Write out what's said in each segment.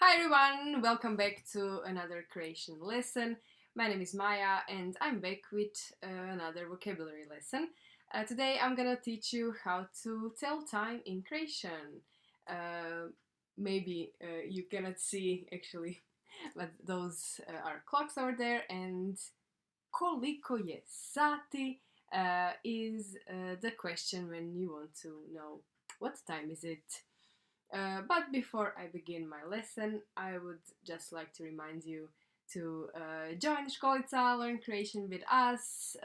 Hi everyone, welcome back to another Croatian lesson. My name is Maya and I'm back with another vocabulary lesson. Today I'm gonna teach you how to tell time in Croatian. Maybe you cannot see actually, but those are clocks over there, and koliko je sati is the question when you want to know what time is it. But before I begin my lesson, I would just like to remind you to join Školica Learn Croatian with us.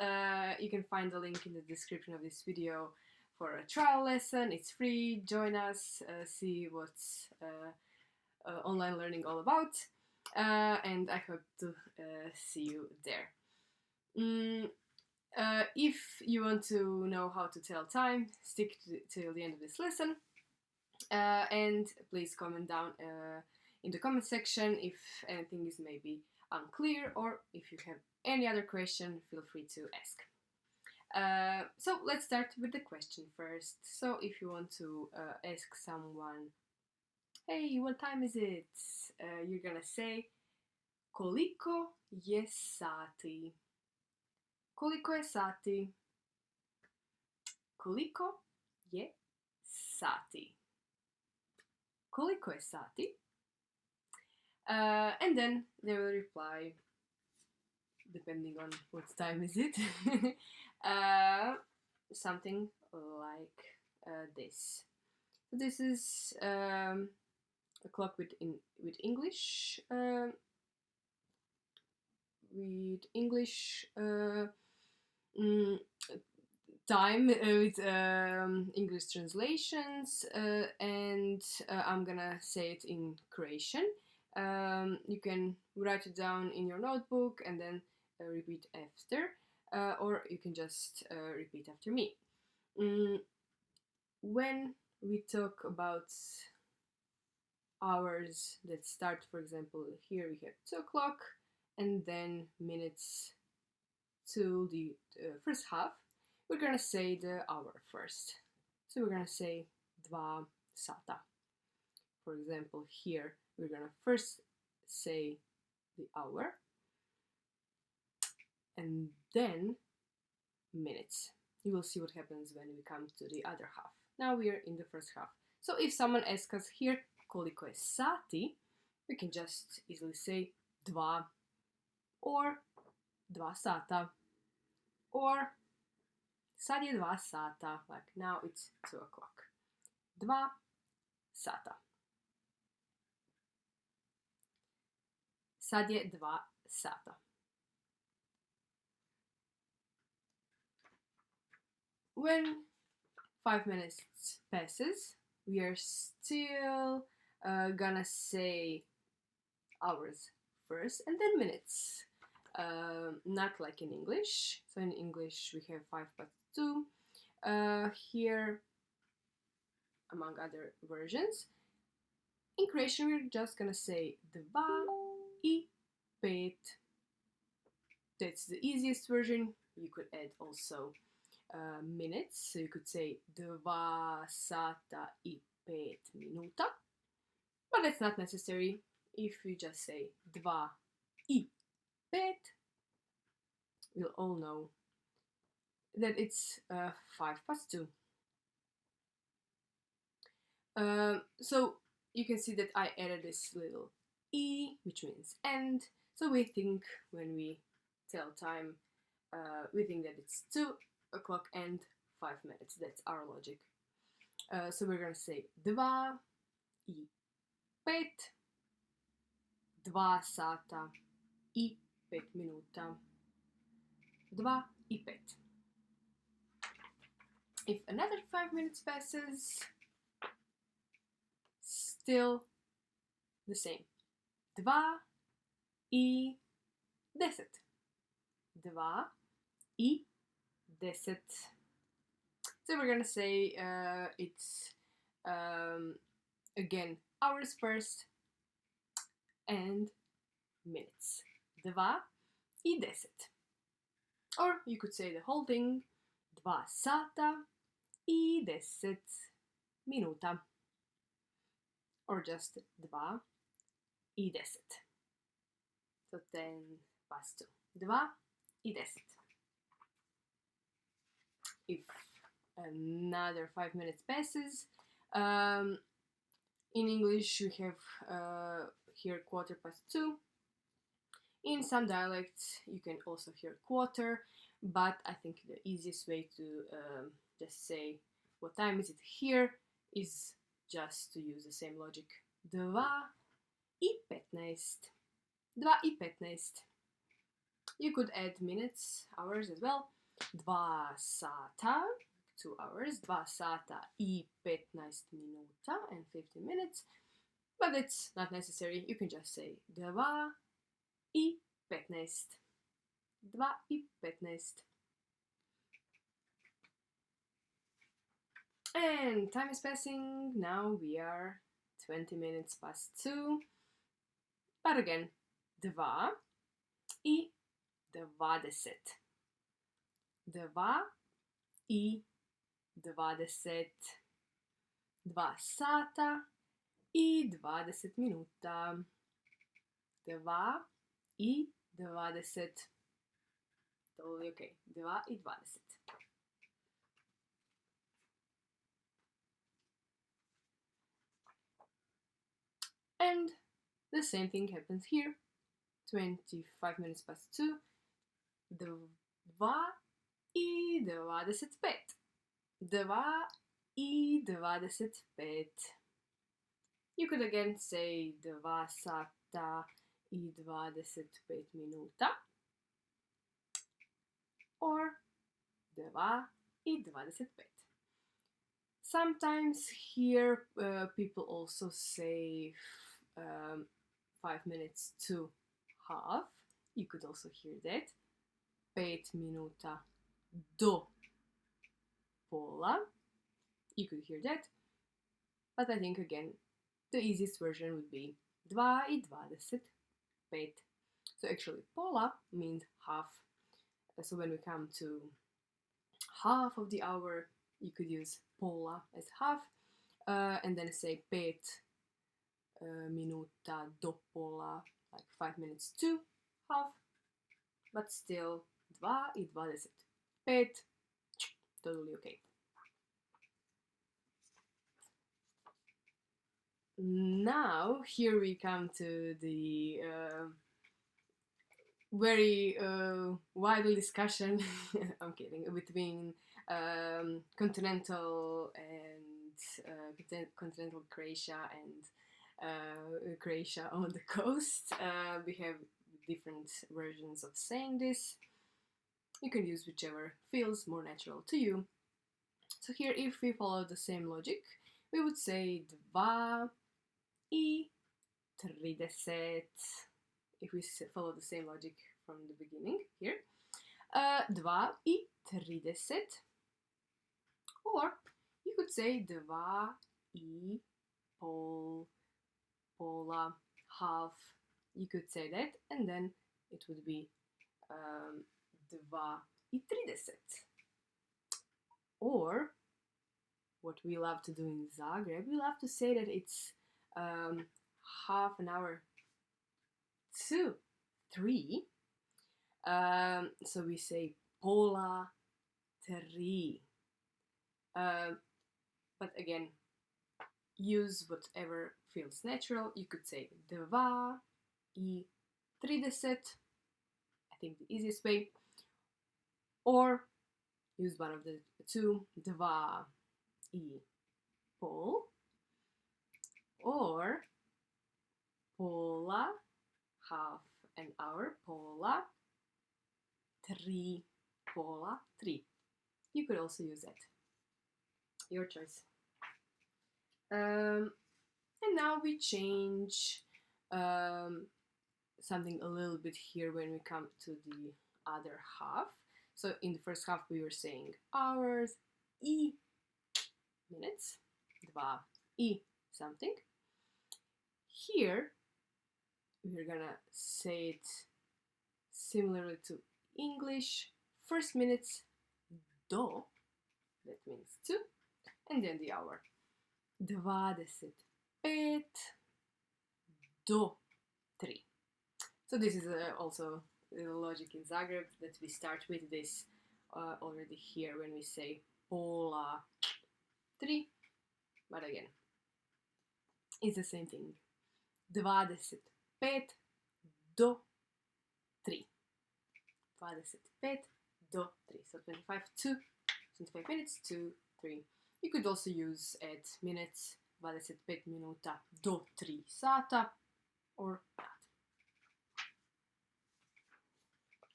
You can find the link in the description of this video for a trial lesson. It's free. Join us, see what's online learning all about, and I hope to see you there. If you want to know how to tell time, stick till the end of this lesson. And please comment down in the comment section if anything is maybe unclear, or if you have any other question, feel free to ask. So let's start with the question first. So if you want to ask someone, hey, what time is it? You're gonna say koliko je sati? Koliko je sati? Koliko je sati? Koliko je sati? And then they will reply, depending on what time is it, something like this. So this is a clock with English time with English translations, and I'm gonna say it in Croatian. You can write it down in your notebook and then repeat after, or you can just repeat after me. When we talk about hours that start, for example, here we have 2 o'clock, and then minutes to the first half, we're gonna say the hour first. So we're gonna say 2 sata. For example, here we're gonna first say the hour and then minutes. You will see what happens when we come to the other half. Now we are in the first half. So if someone asks us here koliko je sati, we can just easily say 2 or 2 sata, or sad je 2 sata, like now it's 2 o'clock. 2 sata. Sad je 2 sata. When 5 minutes passes, we are still gonna say hours first and then minutes. Not like in English. So in English we have 5+2. Here, among other versions. In Croatian we're just gonna say 2 I 5. That's the easiest version. You could add also minutes, so you could say 2 sata I 5 minuta, but that's not necessary. If you just say 2 I 5, we'll all know that it's 5+2. So you can see that I added this little E, which means and. So we think when we tell time, we think that it's 2 o'clock and 5 minutes. That's our logic. So we're gonna say 2 I 5, 2 sata I 5 minuta, 2 I 5. If another 5 minutes passes, still the same. 2 I 10. 2 I 10. So we're gonna say it's again hours first and minutes. 2 I 10. Or you could say the whole thing. 2 sata I 10 minuta. Or just 2 I 10. So 10 past 2. 2 I 10. If another 5 minutes passes, in English we have here quarter past 2. In some dialects you can also hear quarter, but I think the easiest way to just say what time is it here is just to use the same logic. 2 I 15. 2 I 15. You could add minutes, hours as well. 2 sata, 2 hours. 2 sata I 15 minuta and 15 minutes. But it's not necessary. You can just say 2 I 15. 2 I 15. And time is passing. Now we are 20 minutes past 2. But again, 2 I 20. 2 I 20. 2 sata I 20 minuta. 2 I 20. Totally okay. 2 I 20. And the same thing happens here. 25 minutes past 2. 2 I 25. 2 I 25. You could again say 2 sata I 25 minuta or 2 I 25. Sometimes here people also say 5 minutes to half. You could also hear that. 5 minuta do pola. You could hear that. But I think again the easiest version would be 2 I 25. So actually pola means half. So when we come to half of the hour, you could use pola as half, and then say 5 minuta do pola, like 5 minutes to half, but still 2 I 25. Totally okay. Now here we come to the very wild discussion I'm kidding, between continental and continental Croatia and Croatia on the coast. We have different versions of saying this. You can use whichever feels more natural to you. So here, if we follow the same logic, we would say 2 I 30. If we follow the same logic from the beginning here. 2 I 30. Or you could say 2 I pola, half. You could say that, and then it would be 2 I 30. Or what we love to do in Zagreb, we love to say that it's half an hour to 3. So we say pola 3. But again, use whatever feels natural. You could say 2 I 30. I think the easiest way. Or use one of the two, 2 I pol. Or pola, half an hour, pola 3. Pola 3. You could also use that. Your choice. And now we change something a little bit here when we come to the other half. So in the first half we were saying hours, I minutes, 2 I something. Here we're gonna say it similarly to English. First minutes, do, that means 2, and then the hour. 25 do 3. So this is also the logic in Zagreb, that we start with this already here when we say pola 3, but again, it's the same thing. 25 do 3. 25 do 3. So 25 minutes to 3. You could also use add minutes, 25 minuta do 3 sata, or that.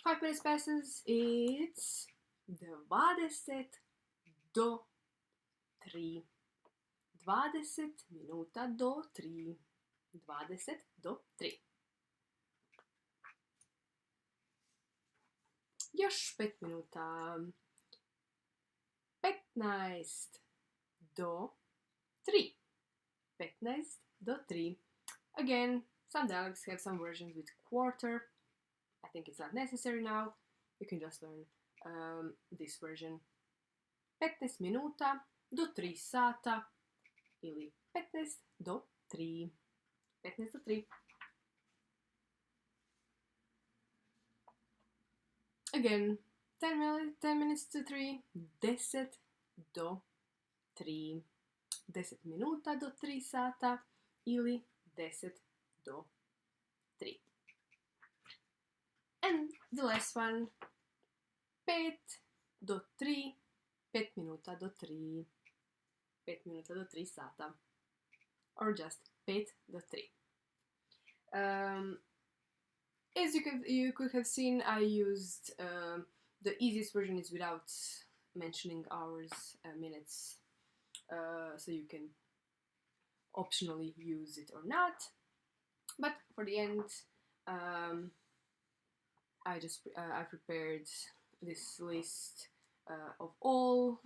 5 minutes passes, it's 20 do 3. 20 minuta do 3. 20 do 3. Još 5 minuta. 15 do 3. 15 do 3. Again, some dialects have some versions with quarter. I think it's not necessary now. You can just learn this version. 15 minuta do 3 sata ili 15 do 3. 15 do 3. Again, 10 minutes to 3. 10 do 3. 10 minuta do 3 sata ili 10 do 3. And the last one, 5 do 3, 5 minuta do 3, 5 minuta do 3 sata, or just 5 do 3. As you could have seen, I used the easiest version is without mentioning hours, minutes, so you can optionally use it or not. But for the end, I prepared this list of all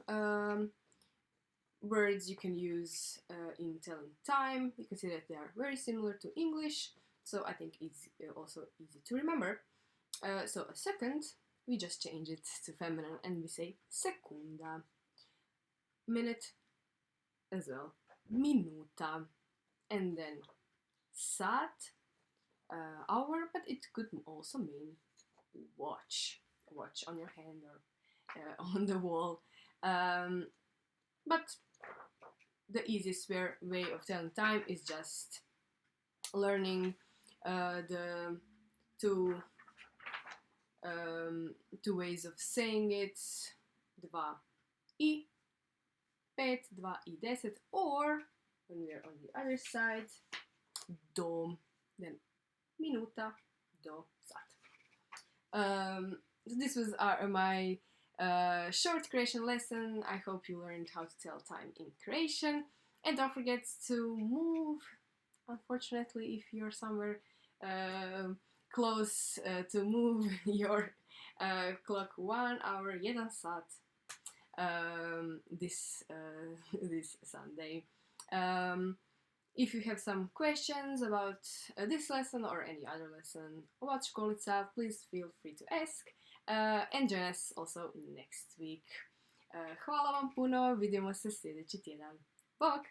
words you can use in telling time. You can see that they are very similar to English, so I think it's also easy to remember. So a second, we just change it to feminine and we say sekunda. Minute as well, minuta, and then sat, hour, but it could also mean watch on your hand or on the wall. But the easiest way of telling time is just learning the two ways of saying it, 2 I 5, 2 I 10, or when we are on the other side, do, then minuta, do, sat. So this was my short Croatian lesson. I hope you learned how to tell time in Croatian. And don't forget to move, unfortunately, if you're somewhere close, to move your clock 1 hour, 1 sat this Sunday. If you have some questions about this lesson or any other lesson about Školica, please feel free to ask and join us also next week. Hvala vam puno, vidimo se sljedeći tjedan. Bok!